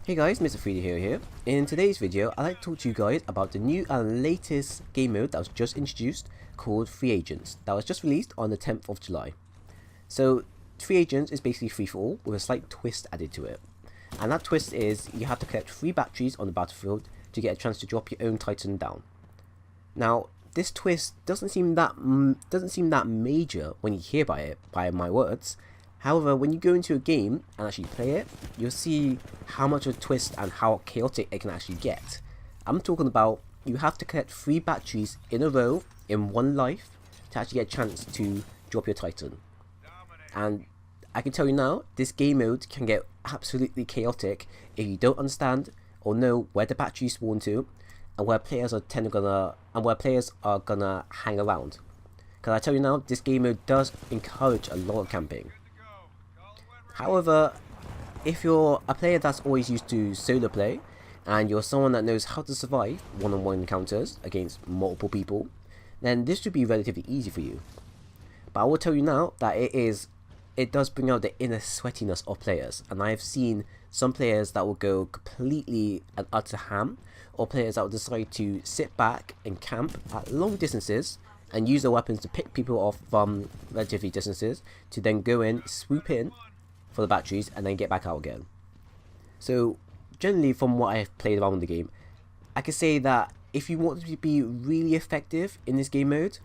Hey guys, Mr. 3D Hero here. In today's video, I'd like to talk to you guys about the new and latest game mode that was just introduced called Free Agents that was just released on the 10th of July. So, Free Agents is basically free for all with a slight twist added to it. And that twist is you have to collect 3 batteries on the battlefield to get a chance to drop your own Titan down. Now, this twist doesn't seem that major when you hear by my words. However, when you go into a game and actually play it, you'll see how much of a twist and how chaotic it can actually get. I'm talking about you have to collect 3 batteries in a row in one life to actually get a chance to drop your Titan. And I can tell you now, this game mode can get absolutely chaotic if you don't understand or know where the batteries spawn to and where players are gonna hang around. Because I tell you now, this game mode does encourage a lot of camping. However, if you're a player that's always used to solo play, and you're someone that knows how to survive one-on-one encounters against multiple people, then this should be relatively easy for you. But I will tell you now that it does bring out the inner sweatiness of players, and I've seen some players that will go completely and utter ham, or players that will decide to sit back and camp at long distances and use their weapons to pick people off from relatively distances to then go in, swoop in for the batteries and then get back out again. So generally, from what I've played around the game, I can say that if you want to be really effective in this game mode,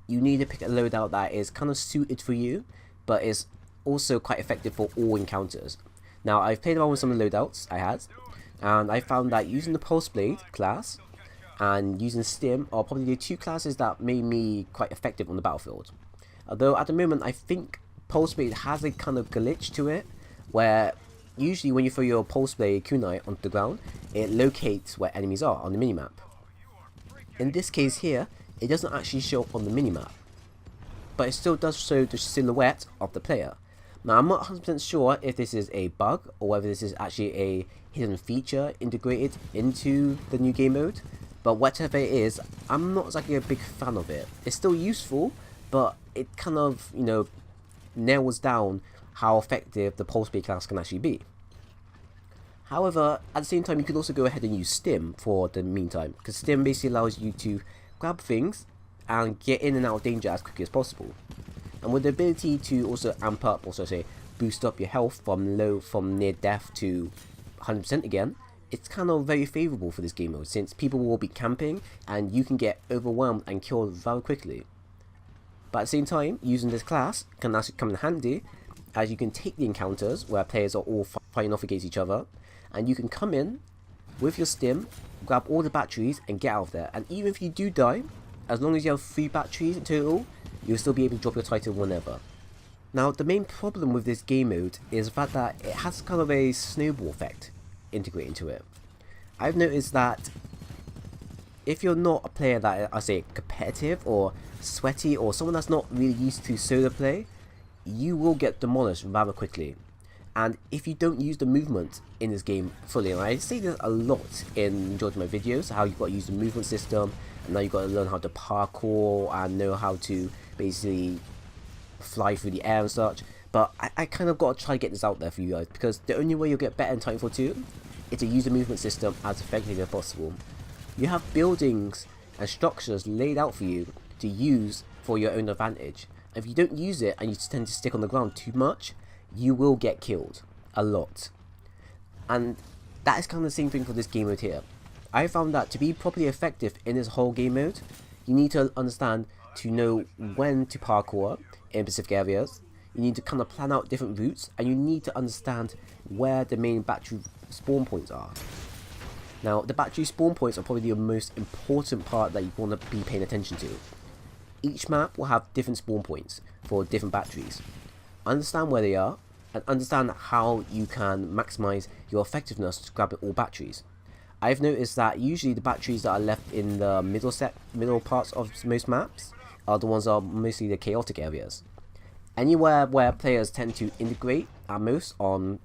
you need to pick a loadout that is kind of suited for you but is also quite effective for all encounters. Now, I've played around with some of the loadouts I had, and I found that using the Pulse Blade class and using Stim are probably the 2 classes that made me quite effective on the battlefield. Although at the moment I think Pulse Blade has a kind of glitch to it, where usually when you throw your Pulse Blade kunai onto the ground, it locates where enemies are on the minimap. In this case here, it doesn't actually show up on the minimap, but it still does show the silhouette of the player. Now, I'm not 100% sure if this is a bug or whether this is actually a hidden feature integrated into the new game mode, but whatever it is, I'm not exactly a big fan of it. It's still useful, but it kind of, nails down how effective the Pulse Blade class can actually be. However, at the same time, you could also go ahead and use Stim for the meantime, because Stim basically allows you to grab things and get in and out of danger as quickly as possible. And with the ability to also amp up, also say boost up your health from near death to 100% again, it's kind of very favourable for this game mode, since people will be camping and you can get overwhelmed and killed very quickly. But at the same time, using this class can actually come in handy, as you can take the encounters where players are all fighting off against each other, and you can come in with your Stim, grab all the batteries and get out of there. And even if you do die, as long as you have 3 batteries in total, you'll still be able to drop your Titan whenever. Now, the main problem with this game mode is the fact that it has kind of a snowball effect integrated into it. I've noticed that if you're not a player that I say competitive or sweaty or someone that's not really used to solo play, you will get demolished rather quickly. And if you don't use the movement in this game fully, and I say this a lot in majority of my videos, how you've got to use the movement system, and now you've got to learn how to parkour and know how to basically fly through the air and such. But I kind of got to try to get this out there for you guys, because the only way you'll get better in Titanfall 2 is to use the movement system as effectively as possible. You have buildings and structures laid out for you to use for your own advantage. If you don't use it and you tend to stick on the ground too much, you will get killed a lot. And that is kind of the same thing for this game mode here. I found that to be properly effective in this whole game mode, you need to understand to know when to parkour in specific areas. You need to kind of plan out different routes, and you need to understand where the main battery spawn points are. Now, the battery spawn points are probably the most important part that you want to be paying attention to. Each map will have different spawn points for different batteries. Understand where they are, and understand how you can maximize your effectiveness to grab all batteries. I've noticed that usually the batteries that are left in the middle parts of most maps are the ones that are mostly the chaotic areas. Anywhere where players tend to integrate at most on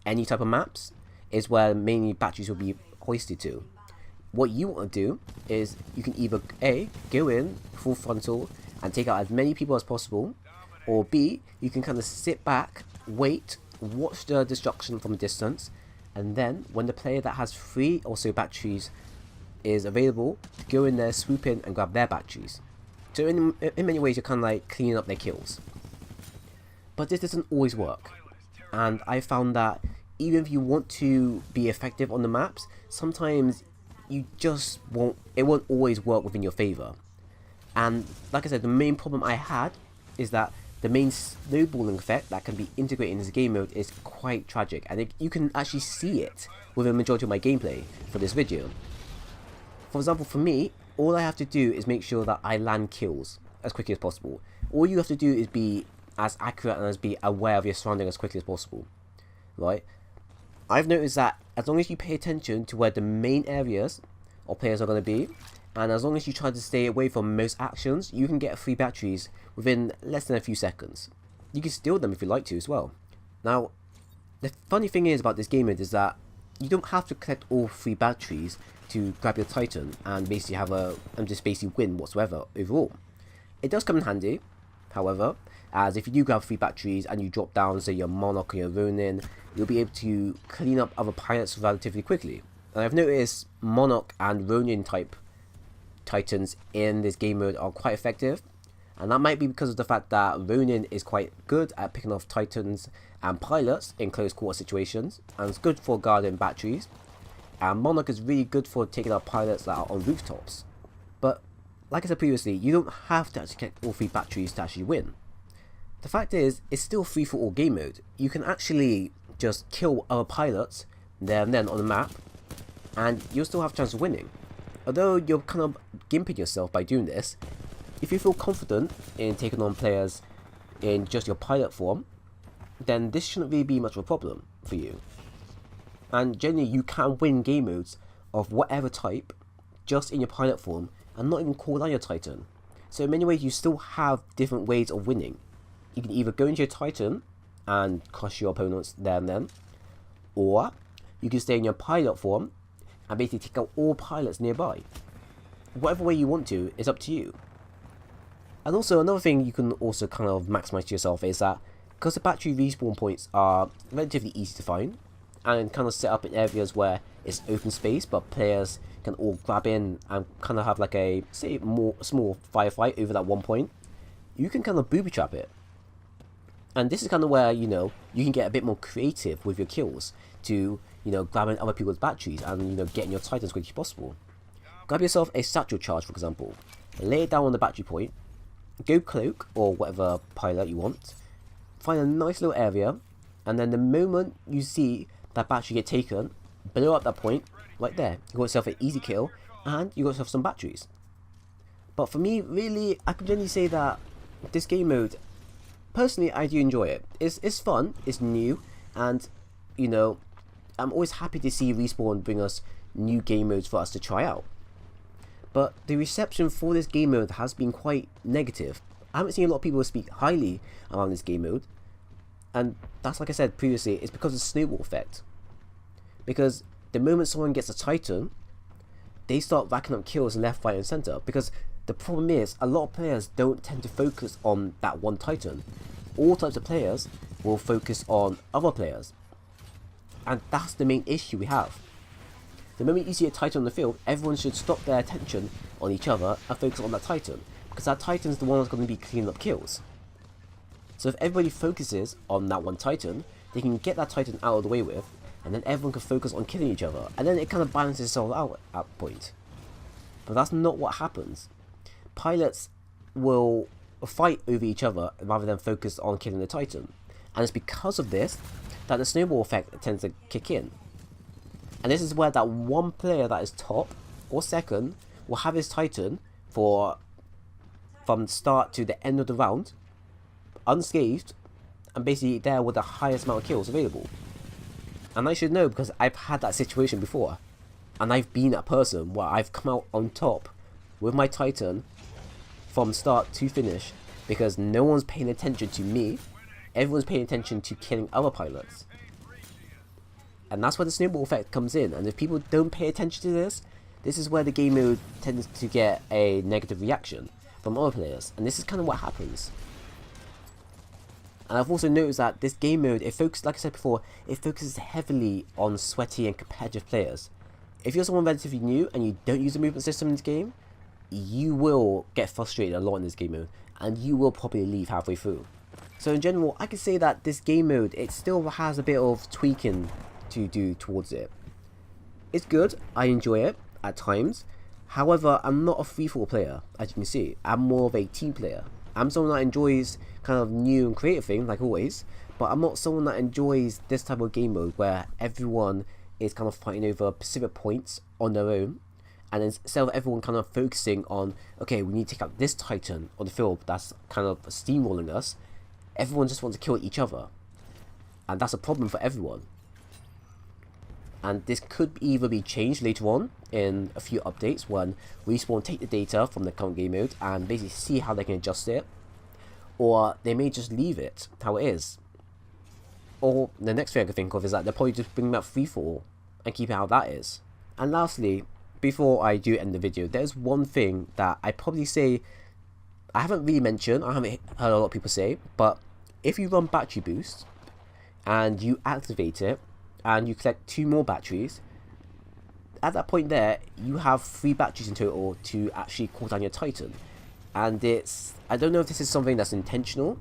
any type of maps is where mainly batteries will be hoisted to. What you want to do is you can either A, go in full frontal and take out as many people as possible, or B, you can kind of sit back, wait, watch the destruction from a distance, and then when the player that has 3 or so batteries is available, to go in there, swoop in and grab their batteries. So in many ways you're kind of like cleaning up their kills. But this doesn't always work, and I found that even if you want to be effective on the maps, sometimes you just won't, it won't always work within your favor. And like I said, the main problem I had is that the main snowballing effect that can be integrated in this game mode is quite tragic, and you can actually see it with the majority of my gameplay for this video. For example, for me, all I have to do is make sure that I land kills as quickly as possible. All you have to do is be as accurate and as be aware of your surroundings as quickly as possible, right? I've noticed that as long as you pay attention to where the main areas or players are going to be, and as long as you try to stay away from most actions, you can get 3 batteries within less than a few seconds. You can steal them if you like to as well. Now, the funny thing is about this game mode is that you don't have to collect all 3 batteries to grab your Titan and basically have and just basically win whatsoever overall. It does come in handy, however, as if you do grab 3 batteries and you drop down, say your Monarch or your Ronin, you'll be able to clean up other pilots relatively quickly. And I've noticed Monarch and Ronin type Titans in this game mode are quite effective, and that might be because of the fact that Ronin is quite good at picking off Titans and pilots in close quarter situations, and it's good for guarding batteries, and Monarch is really good for taking out pilots that are on rooftops. But like I said previously, you don't have to actually collect all 3 batteries to actually win. The fact is, it's still free for all game mode. You can actually just kill other pilots there and then on the map, and you'll still have a chance of winning. Although you're kind of gimping yourself by doing this, if you feel confident in taking on players in just your pilot form, then this shouldn't really be much of a problem for you. And generally you can win game modes of whatever type just in your pilot form and not even call down your Titan. So in many ways you still have different ways of winning. You can either go into your Titan and crush your opponents there and then, or you can stay in your pilot form and basically take out all pilots nearby. Whatever way you want to is up to you. And also another thing you can also kind of maximize to yourself is that because the battery respawn points are relatively easy to find and kind of set up in areas where it's open space but players can all grab in and kind of have like a, say, small firefight over that one point, you can kind of booby trap it. And this is kind of where, you know, you can get a bit more creative with your kills to, you know, grabbing other people's batteries and, you know, getting your Titans as quickly as possible. Grab yourself a satchel charge, for example, lay it down on the battery point, go cloak or whatever pilot you want, find a nice little area, and then the moment you see that battery get taken, blow up that point right there. You got yourself an easy kill and you got yourself some batteries. But for me, really, I can generally say that this game mode, personally, I do enjoy it. It's fun, it's new, and, you know, I'm always happy to see Respawn bring us new game modes for us to try out. But the reception for this game mode has been quite negative. I haven't seen a lot of people speak highly around this game mode, and that's, like I said previously, it's because of the snowball effect. Because the moment someone gets a Titan, they start racking up kills left, right and centre, because the problem is, a lot of players don't tend to focus on that one Titan. All types of players will focus on other players. And that's the main issue we have. The moment you see a Titan on the field, everyone should stop their attention on each other and focus on that Titan. Because that Titan's the one that's going to be cleaning up kills. So if everybody focuses on that one Titan, they can get that Titan out of the way with, and then everyone can focus on killing each other. And then it kind of balances itself out at that point. But that's not what happens. Pilots will fight over each other rather than focus on killing the Titan. And it's because of this that the snowball effect tends to kick in. And this is where that one player that is top or second will have his Titan from start to the end of the round unscathed and basically there with the highest amount of kills available. And I should know because I've had that situation before. And I've been that person where I've come out on top with my Titan from start to finish because no one's paying attention to me. Everyone's paying attention to killing other pilots. And that's where the snowball effect comes in. And if people don't pay attention to this, this is where the game mode tends to get a negative reaction from other players. And this is kind of what happens. And I've also noticed that this game mode, it focuses, like I said before, it focuses heavily on sweaty and competitive players. If you're someone relatively new and you don't use the movement system in this game, you will get frustrated a lot in this game mode, and you will probably leave halfway through. So in general, I can say that this game mode, it still has a bit of tweaking to do towards it. It's good, I enjoy it at times. However, I'm not a free-for-all player, as you can see. I'm more of a team player. I'm someone that enjoys kind of new and creative things, like always, but I'm not someone that enjoys this type of game mode where everyone is kind of fighting over specific points on their own, and instead of everyone kind of focusing on, okay, we need to take out this Titan on the field that's kind of steamrolling us, everyone just wants to kill each other, and that's a problem for everyone. And this could either be changed later on in a few updates when Respawn take the data from the current game mode and basically see how they can adjust it, or they may just leave it how it is. Or the next thing I can think of is that they'll probably just bring back free-for-all and keep it how that is. And lastly, before I do end the video, there's one thing that I probably say I haven't really mentioned, I haven't heard a lot of people say, but if you run battery boost and you activate it and you collect 2 more batteries, at that point there you have 3 batteries in total to actually cool down your Titan. And I don't know if this is something that's intentional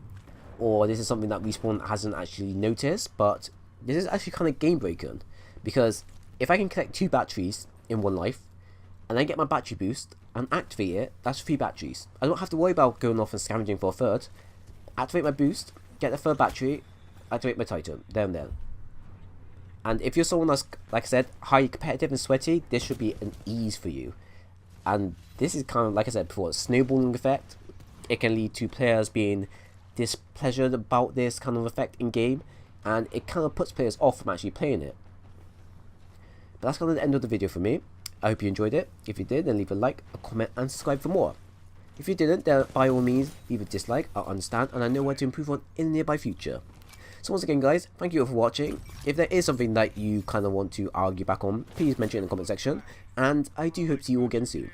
or this is something that Respawn hasn't actually noticed, but this is actually kind of game breaking, because if I can collect 2 batteries in one life and then get my battery boost and activate it, that's 3 batteries. I don't have to worry about going off and scavenging for a third. Activate my boost, get the 3rd battery, activate my Titan, there and then. And if you're someone that's, like I said, highly competitive and sweaty, this should be an ease for you. And this is kind of, like I said before, a snowballing effect. It can lead to players being displeasured about this kind of effect in game, and it kind of puts players off from actually playing it. But that's kind of the end of the video for me. I hope you enjoyed it. If you did, then leave a like, a comment, and subscribe for more. If you didn't, then by all means, leave a dislike. I'll understand, and I know what to improve on in the nearby future. So once again, guys, thank you all for watching. If there is something that you kind of want to argue back on, please mention it in the comment section, and I do hope to see you all again soon.